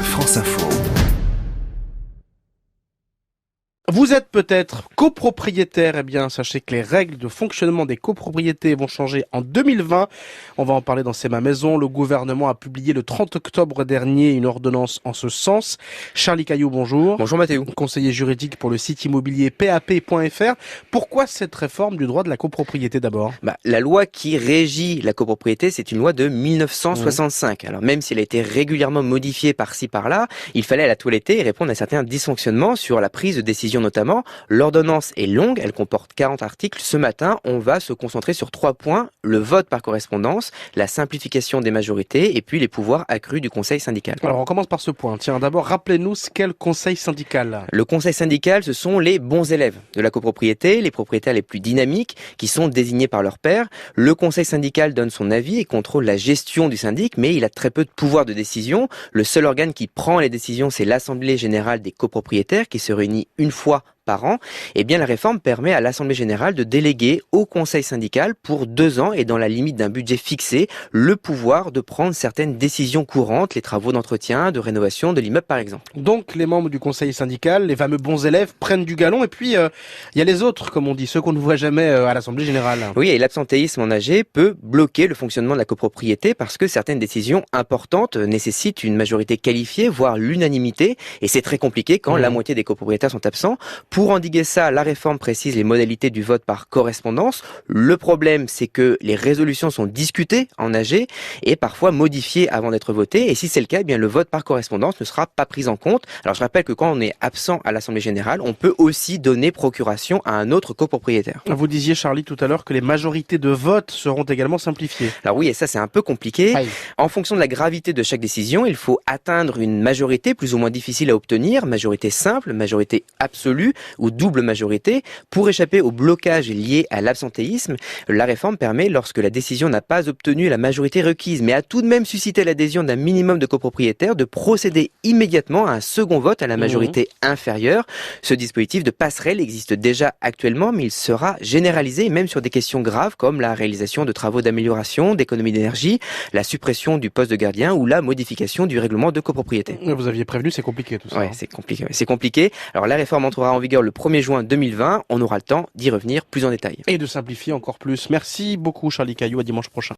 France Info. Vous êtes peut-être copropriétaire, eh bien sachez que les règles de fonctionnement des copropriétés vont changer en 2020. On va en parler dans C'est ma maison. Le gouvernement a publié le 30 octobre dernier une ordonnance en ce sens. Charlie Caillou, bonjour. Bonjour Mathéo. Conseiller juridique pour le site immobilier PAP.fr. Pourquoi cette réforme du droit de la copropriété d'abord ? La loi qui régit la copropriété, c'est une loi de 1965. Alors même si elle a été régulièrement modifiée par-ci par-là, il fallait la toiletter et répondre à certains dysfonctionnements sur la prise de décision notamment. L'ordonnance est longue, elle comporte 40 articles. Ce matin, on va se concentrer sur 3 points. Le vote par correspondance, la simplification des majorités et puis les pouvoirs accrus du conseil syndical. Alors on commence par ce point. Tiens, d'abord, rappelez-nous ce qu'est le conseil syndical. Le conseil syndical, ce sont les bons élèves de la copropriété, les propriétaires les plus dynamiques qui sont désignés par leur pairs. Le conseil syndical donne son avis et contrôle la gestion du syndic, mais il a très peu de pouvoir de décision. Le seul organe qui prend les décisions, c'est l'Assemblée générale des copropriétaires qui se réunit une fois par an. Eh bien, la réforme permet à l'Assemblée générale de déléguer au conseil syndical pour 2 ans et dans la limite d'un budget fixé, le pouvoir de prendre certaines décisions courantes, les travaux d'entretien, de rénovation de l'immeuble par exemple. Donc, les membres du conseil syndical, les fameux bons élèves, prennent du galon et puis il y a les autres, comme on dit, ceux qu'on ne voit jamais à l'Assemblée générale. Oui, et l'absentéisme en AG peut bloquer le fonctionnement de la copropriété parce que certaines décisions importantes nécessitent une majorité qualifiée, voire l'unanimité, et c'est très compliqué quand la moitié des copropriétaires sont absents. Pour endiguer ça, la réforme précise les modalités du vote par correspondance. Le problème, c'est que les résolutions sont discutées en AG et parfois modifiées avant d'être votées. Et si c'est le cas, eh bien le vote par correspondance ne sera pas pris en compte. Alors je rappelle que quand on est absent à l'Assemblée générale, on peut aussi donner procuration à un autre copropriétaire. Vous disiez, Charlie, tout à l'heure que les majorités de vote seront également simplifiées. Alors oui, et ça c'est un peu compliqué. Aïe. En fonction de la gravité de chaque décision, il faut atteindre une majorité plus ou moins difficile à obtenir, majorité simple, majorité absolue ou double majorité. Pour échapper au blocage lié à l'absentéisme, la réforme permet, lorsque la décision n'a pas obtenu la majorité requise, mais a tout de même suscité l'adhésion d'un minimum de copropriétaires, de procéder immédiatement à un second vote à la majorité inférieure. Ce dispositif de passerelle existe déjà actuellement, mais il sera généralisé même sur des questions graves comme la réalisation de travaux d'amélioration, d'économie d'énergie, la suppression du poste de gardien ou la modification du règlement de copropriété. Vous aviez prévenu, c'est compliqué tout ça. Ouais, c'est compliqué. C'est compliqué. Alors la réforme entrera en vigueur le 1er juin 2020. On aura le temps d'y revenir plus en détail. Et de simplifier encore plus. Merci beaucoup, Charlie Caillou. À dimanche prochain.